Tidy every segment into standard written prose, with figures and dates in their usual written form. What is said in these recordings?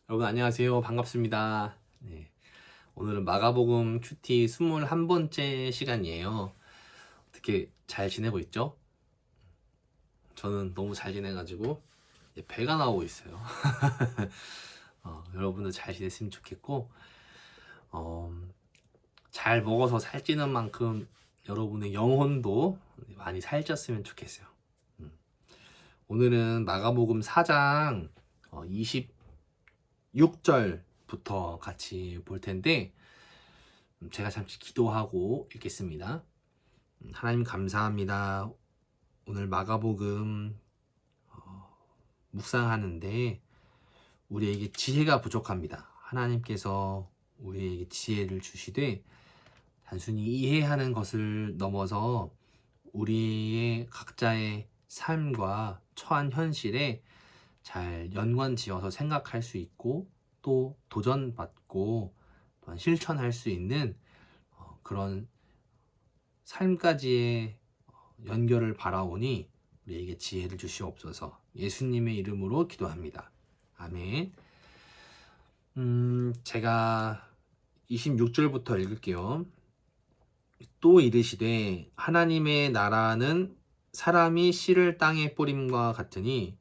여러분 안녕하세요. 반갑습니다. 네, 오늘은 마가복음 큐티 21번째 시간이에요. 어떻게 잘 지내고 있죠? 저는 너무 잘 지내가지고 배가 나오고 있어요. 여러분도 잘 지냈으면 좋겠고 어, 잘 먹어서 살찌는 만큼 여러분의 영혼도 많이 살쪘으면 좋겠어요. 오늘은 마가복음 4장 26절부터 같이 볼 텐데 제가 잠시 기도하고 읽겠습니다. 하나님 감사합니다. 오늘 마가복음 묵상하는데 우리에게 지혜가 부족합니다. 하나님께서 우리에게 지혜를 주시되 단순히 이해하는 것을 넘어서 우리의 각자의 삶과 처한 현실에 잘 연관지어서 생각할 수 있고 또 도전받고 또한 실천할 수 있는 그런 삶까지의 연결을 바라오니 우리에게 지혜를 주시옵소서. 예수님의 이름으로 기도합니다. 아멘. 제가 26절부터 읽을게요. 또 이르시되 하나님의 나라는 사람이 씨를 땅에 뿌림과 같으니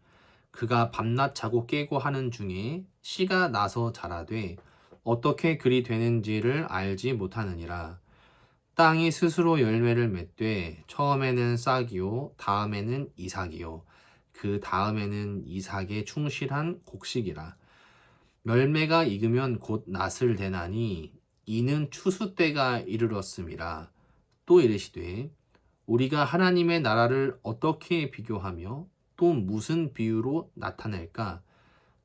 그가 밤낮 자고 깨고 하는 중에 씨가 나서 자라되 어떻게 그리 되는지를 알지 못하느니라. 땅이 스스로 열매를 맺되 처음에는 싹이요 다음에는 이삭이요 그 다음에는 이삭에 충실한 곡식이라. 열매가 익으면 곧 낫을 대나니 이는 추수 때가 이르렀음이라. 또 이르시되 우리가 하나님의 나라를 어떻게 비교하며 또 무슨 비유로 나타낼까?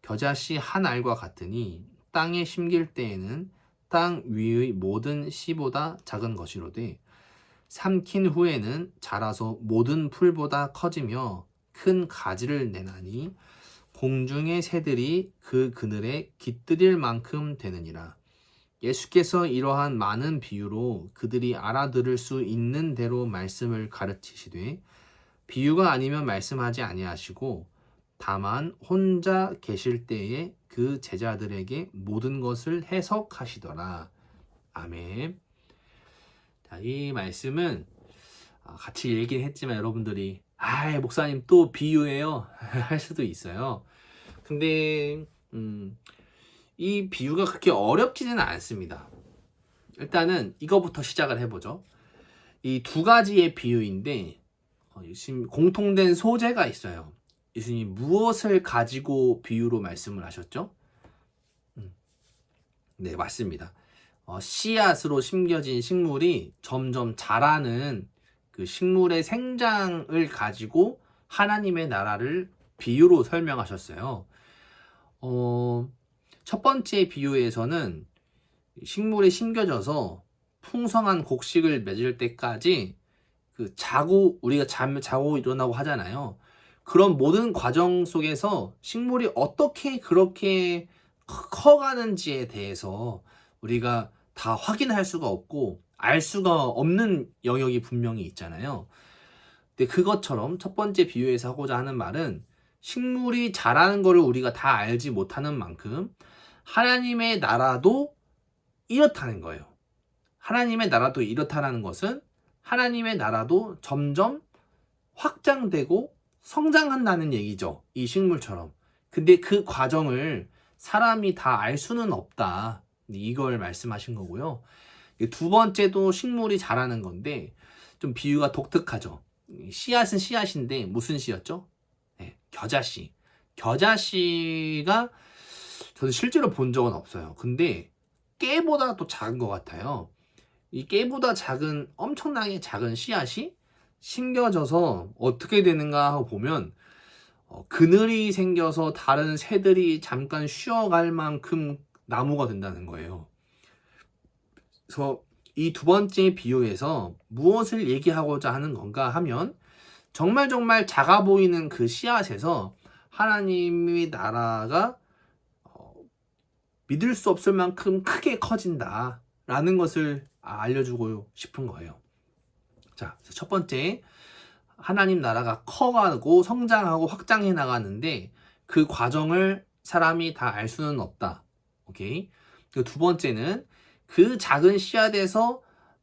겨자씨 한 알과 같으니 땅에 심길 때에는 땅 위의 모든 씨보다 작은 것이로되 삼킨 후에는 자라서 모든 풀보다 커지며 큰 가지를 내나니 공중의 새들이 그 그늘에 깃들일 만큼 되느니라. 예수께서 이러한 많은 비유로 그들이 알아들을 수 있는 대로 말씀을 가르치시되 비유가 아니면 말씀하지 아니하시고 다만 혼자 계실 때에 그 제자들에게 모든 것을 해석하시더라. 아멘. 자, 이 말씀은 같이 읽긴 했지만 여러분들이 목사님 또 비유예요 할 수도 있어요. 근데 이 비유가 그렇게 어렵지는 않습니다. 일단은 이거부터 시작을 해보죠. 이 두 가지의 비유인데 공통된 소재가 있어요. 예수님 무엇을 가지고 비유로 말씀을 하셨죠? 네, 맞습니다. 씨앗으로 심겨진 식물이 점점 자라는 그 식물의 생장을 가지고 하나님의 나라를 비유로 설명하셨어요. 첫 번째 비유에서는 식물이 심겨져서 풍성한 곡식을 맺을 때까지 우리가 자고 일어나고 하잖아요. 그런 모든 과정 속에서 식물이 어떻게 그렇게 커가는지에 대해서 우리가 다 확인할 수가 없고 알 수가 없는 영역이 분명히 있잖아요. 근데 그것처럼 첫 번째 비유에서 하고자 하는 말은 식물이 자라는 것을 우리가 다 알지 못하는 만큼 하나님의 나라도 이렇다는 거예요. 하나님의 나라도 이렇다는 것은 하나님의 나라도 점점 확장되고 성장한다는 얘기죠. 이 식물처럼. 근데 그 과정을 사람이 다 알 수는 없다. 이걸 말씀하신 거고요. 두 번째도 식물이 자라는 건데 좀 비유가 독특하죠. 씨앗은 씨앗인데 무슨 씨였죠? 네, 겨자씨. 겨자씨가 저는 실제로 본 적은 없어요. 근데 깨보다 또 작은 것 같아요. 이 깨보다 엄청나게 작은 씨앗이 심겨져서 어떻게 되는가 하고 보면 그늘이 생겨서 다른 새들이 잠깐 쉬어갈 만큼 나무가 된다는 거예요. 그래서 이 두 번째 비유에서 무엇을 얘기하고자 하는 건가 하면 정말 작아 보이는 그 씨앗에서 하나님의 나라가 믿을 수 없을 만큼 크게 커진다라는 것을 알려주고 싶은 거예요. 자, 첫 번째, 하나님 나라가 커가고 성장하고 확장해 나가는데 그 과정을 사람이 다 알 수는 없다. 오케이. 그리고 두 번째는 그 작은 씨앗에서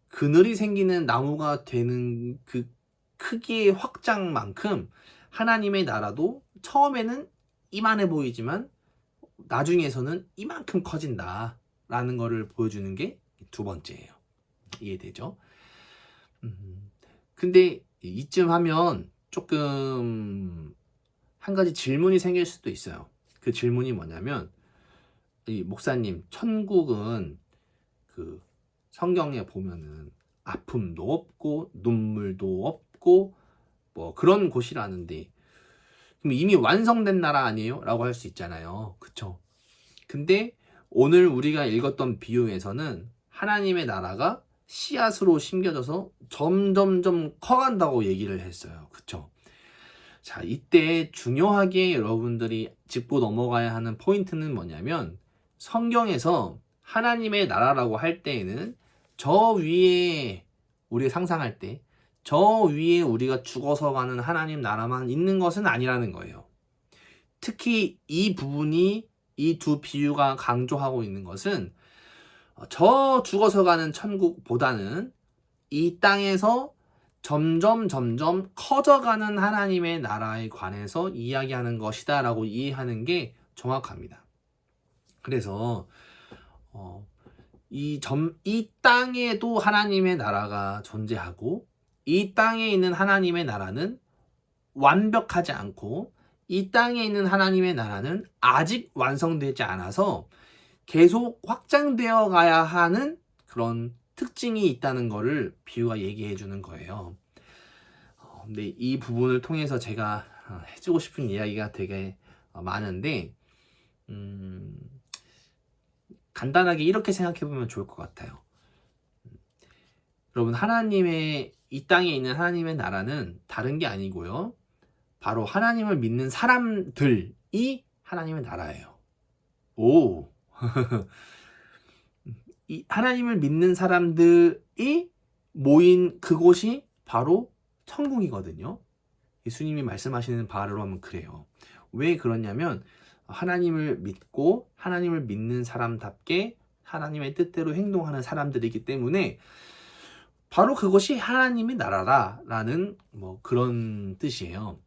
그늘이 생기는 나무가 되는 그 크기의 확장만큼 하나님의 나라도 처음에는 이만해 보이지만 나중에서는 이만큼 커진다라는 거를 보여주는 게 두 번째예요. 이해되죠? 근데 이쯤 하면 조금 한 가지 질문이 생길 수도 있어요. 그 질문이 뭐냐면, 이 목사님, 천국은 그 성경에 보면은 아픔도 없고 눈물도 없고 뭐 그런 곳이라는데, 그럼 이미 완성된 나라 아니에요? 라고 할 수 있잖아요. 그쵸? 근데 오늘 우리가 읽었던 비유에서는 하나님의 나라가 씨앗으로 심겨져서 점점점 커간다고 얘기를 했어요. 그쵸? 자, 이때 중요하게 여러분들이 짚고 넘어가야 하는 포인트는 뭐냐면, 성경에서 하나님의 나라라고 할 때에는 저 위에, 우리가 상상할 때 저 위에 우리가 죽어서 가는 하나님 나라만 있는 것은 아니라는 거예요. 특히 이 부분이, 이 두 비유가 강조하고 있는 것은 저 죽어서 가는 천국보다는 이 땅에서 점점 커져가는 하나님의 나라에 관해서 이야기하는 것이다 라고 이해하는 게 정확합니다. 그래서 이 땅에도 하나님의 나라가 존재하고, 이 땅에 있는 하나님의 나라는 완벽하지 않고, 이 땅에 있는 하나님의 나라는 아직 완성되지 않아서 계속 확장되어 가야 하는 그런 특징이 있다는 것을 비유가 얘기해 주는 거예요. 근데 이 부분을 통해서 제가 해주고 싶은 이야기가 되게 많은데, 간단하게 이렇게 생각해 보면 좋을 것 같아요. 여러분, 이 땅에 있는 하나님의 나라는 다른 게 아니고요, 바로 하나님을 믿는 사람들이 하나님의 나라예요. 오. 이 하나님을 믿는 사람들이 모인 그곳이 바로 천국이거든요. 예수님이 말씀하시는 바로 하면 그래요. 왜 그러냐면, 하나님을 믿고 하나님을 믿는 사람답게 하나님의 뜻대로 행동하는 사람들이기 때문에 바로 그것이 하나님의 나라라는 뭐 그런 뜻이에요.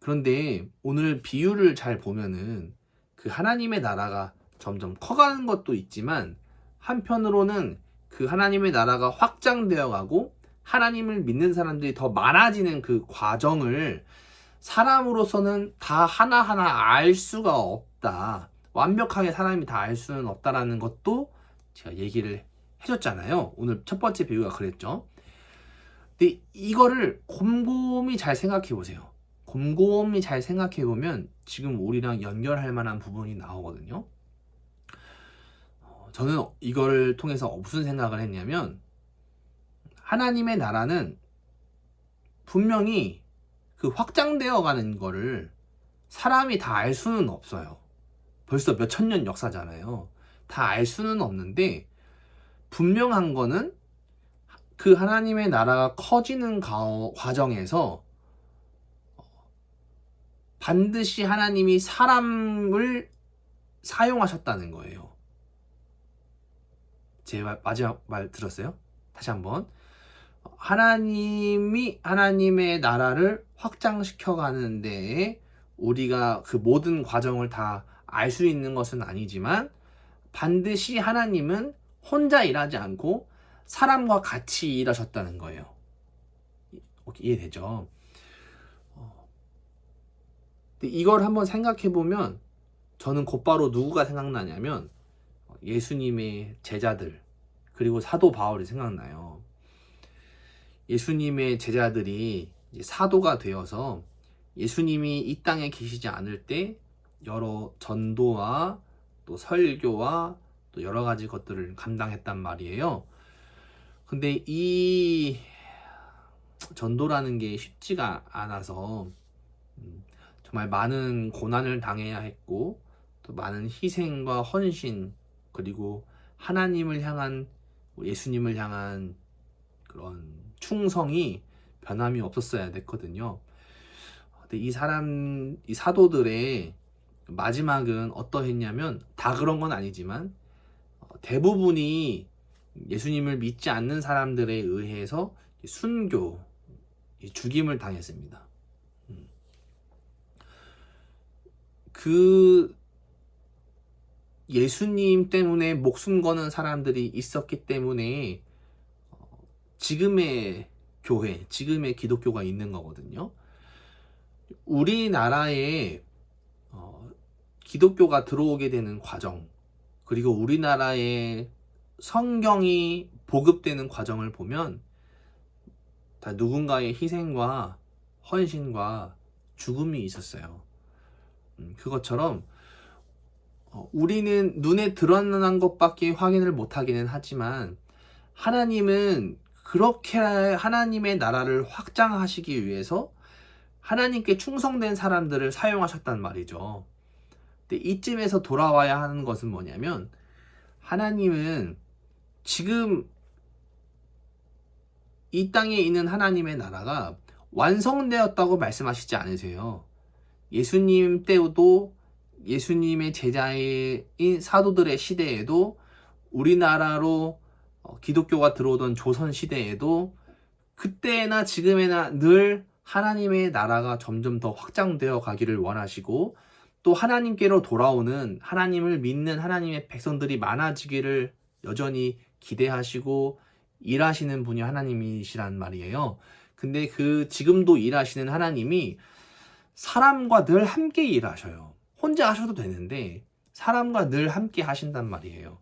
그런데 오늘 비유를 잘 보면은 그 하나님의 나라가 점점 커가는 것도 있지만, 한편으로는 그 하나님의 나라가 확장되어 가고 하나님을 믿는 사람들이 더 많아지는 그 과정을 사람으로서는 다 하나하나 알 수가 없다. 완벽하게 사람이 다 알 수는 없다라는 것도 제가 얘기를 해줬잖아요. 오늘 첫 번째 비유가 그랬죠. 근데 이거를 곰곰이 잘 생각해 보세요. 곰곰이 잘 생각해 보면 지금 우리랑 연결할 만한 부분이 나오거든요. 저는 이걸 통해서 무슨 생각을 했냐면, 하나님의 나라는 분명히 그 확장되어 가는 거를 사람이 다 알 수는 없어요. 벌써 몇 천 년 역사잖아요. 다 알 수는 없는데, 분명한 거는 그 하나님의 나라가 커지는 과정에서 반드시 하나님이 사람을 사용하셨다는 거예요. 제 마지막 말 들었어요? 다시 한번. 하나님이 하나님의 나라를 확장시켜 가는 데에 우리가 그 모든 과정을 다 알 수 있는 것은 아니지만, 반드시 하나님은 혼자 일하지 않고 사람과 같이 일하셨다는 거예요. 이해되죠? 이걸 한번 생각해 보면 저는 곧바로 누구가 생각나냐면 예수님의 제자들, 그리고 사도 바울이 생각나요. 예수님의 제자들이 이제 사도가 되어서 예수님이 이 땅에 계시지 않을 때 여러 전도와 또 설교와 또 여러 가지 것들을 감당했단 말이에요. 근데 이 전도라는 게 쉽지가 않아서 정말 많은 고난을 당해야 했고, 또 많은 희생과 헌신, 그리고 하나님을 향한, 예수님을 향한 그런 충성이 변함이 없었어야 됐거든요. 근데 이 사도들의 마지막은 어떠했냐면, 다 그런 건 아니지만 대부분이 예수님을 믿지 않는 사람들에 의해서 순교, 죽임을 당했습니다. 그 예수님 때문에 목숨 거는 사람들이 있었기 때문에 지금의 교회, 지금의 기독교가 있는 거거든요. 우리나라에 기독교가 들어오게 되는 과정, 그리고 우리나라에 성경이 보급되는 과정을 보면 다 누군가의 희생과 헌신과 죽음이 있었어요. 그것처럼 우리는 눈에 드러난 것밖에 확인을 못하기는 하지만 하나님은 그렇게 하나님의 나라를 확장하시기 위해서 하나님께 충성된 사람들을 사용하셨단 말이죠. 근데 이쯤에서 돌아와야 하는 것은 뭐냐면, 하나님은 지금 이 땅에 있는 하나님의 나라가 완성되었다고 말씀하시지 않으세요. 예수님 때도, 예수님의 제자인 사도들의 시대에도, 우리나라로 기독교가 들어오던 조선 시대에도, 그때나 지금에나 늘 하나님의 나라가 점점 더 확장되어 가기를 원하시고, 또 하나님께로 돌아오는, 하나님을 믿는 하나님의 백성들이 많아지기를 여전히 기대하시고 일하시는 분이 하나님이시란 말이에요. 근데 지금도 일하시는 하나님이 사람과 늘 함께 일하셔요. 혼자 하셔도 되는데 사람과 늘 함께 하신단 말이에요.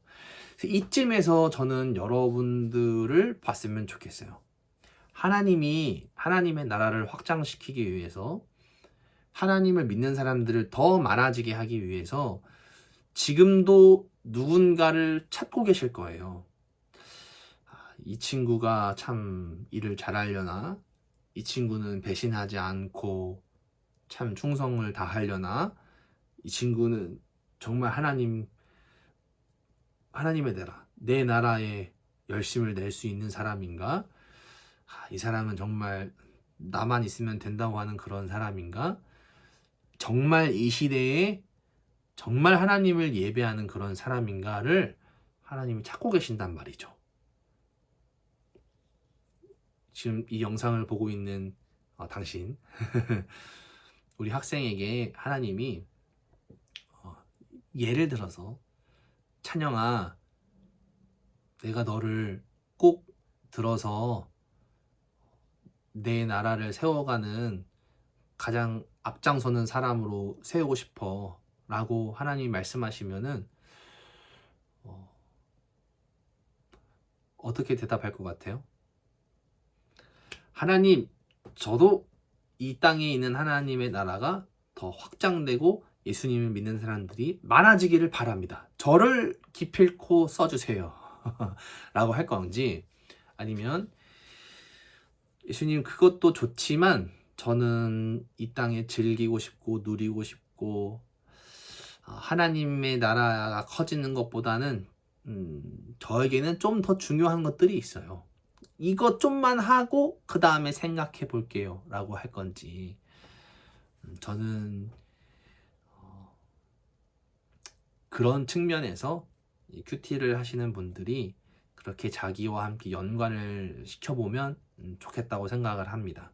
이쯤에서 저는 여러분들을 봤으면 좋겠어요. 하나님이 하나님의 나라를 확장시키기 위해서, 하나님을 믿는 사람들을 더 많아지게 하기 위해서 지금도 누군가를 찾고 계실 거예요. 이 친구가 참 일을 잘하려나? 이 친구는 배신하지 않고 참 충성을 다하려나? 이 친구는 정말 하나님의 나라, 내 나라에 열심을 낼 수 있는 사람인가? 이 사람은 정말 나만 있으면 된다고 하는 그런 사람인가? 정말 이 시대에 정말 하나님을 예배하는 그런 사람인가를 하나님이 찾고 계신단 말이죠. 지금 이 영상을 보고 있는 당신, 우리 학생에게 하나님이 예를 들어서, 찬영아, 내가 너를 꼭 들어서 내 나라를 세워가는 가장 앞장서는 사람으로 세우고 싶어 라고 하나님이 말씀하시면은 어떻게 대답할 것 같아요? 하나님, 저도 이 땅에 있는 하나님의 나라가 더 확장되고 예수님을 믿는 사람들이 많아지기를 바랍니다. 저를 기필코 써주세요 라고 할 건지, 아니면 예수님, 그것도 좋지만 저는 이 땅에 즐기고 싶고 누리고 싶고 하나님의 나라가 커지는 것보다는 저에게는 좀 더 중요한 것들이 있어요. 이것 좀만 하고 그 다음에 생각해 볼게요 라고 할 건지, 저는 그런 측면에서 이 큐티를 하시는 분들이 그렇게 자기와 함께 연관을 시켜보면 좋겠다고 생각을 합니다.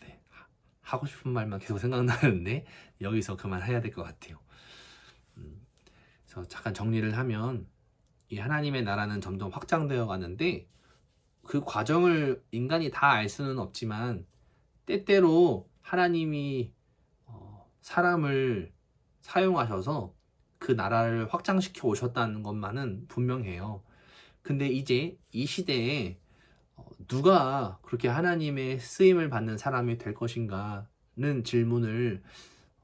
네, 하고 싶은 말만 계속 생각나는데 여기서 그만해야 될 것 같아요. 그래서 잠깐 정리를 하면, 이 하나님의 나라는 점점 확장되어 가는데 그 과정을 인간이 다 알 수는 없지만 때때로 하나님이 사람을 사용하셔서 그 나라를 확장시켜 오셨다는 것만은 분명해요. 근데 이제 이 시대에 누가 그렇게 하나님의 쓰임을 받는 사람이 될 것인가는 질문을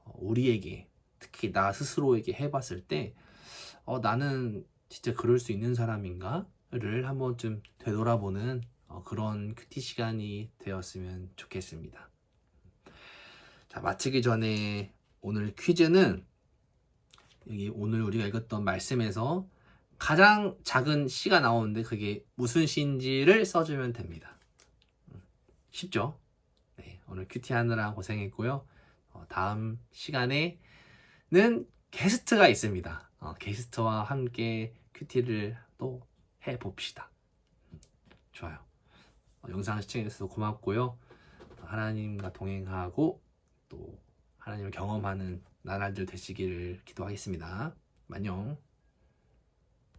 우리에게, 특히 나 스스로에게 해봤을 때 나는 진짜 그럴 수 있는 사람인가를 한 번쯤 되돌아보는 그런 큐티 시간이 되었으면 좋겠습니다. 자, 마치기 전에 오늘 퀴즈는 여기 오늘 우리가 읽었던 말씀에서 가장 작은 시가 나오는데 그게 무슨 시인지를 써주면 됩니다. 쉽죠? 네, 오늘 큐티 하느라 고생했고요. 다음 시간에는 게스트가 있습니다. 게스트와 함께 큐티를 또 해봅시다. 좋아요. 영상 시청해주셔서 고맙고요. 하나님과 동행하고 또 하나님을 경험하는 나날들 되시기를 기도하겠습니다. 안녕.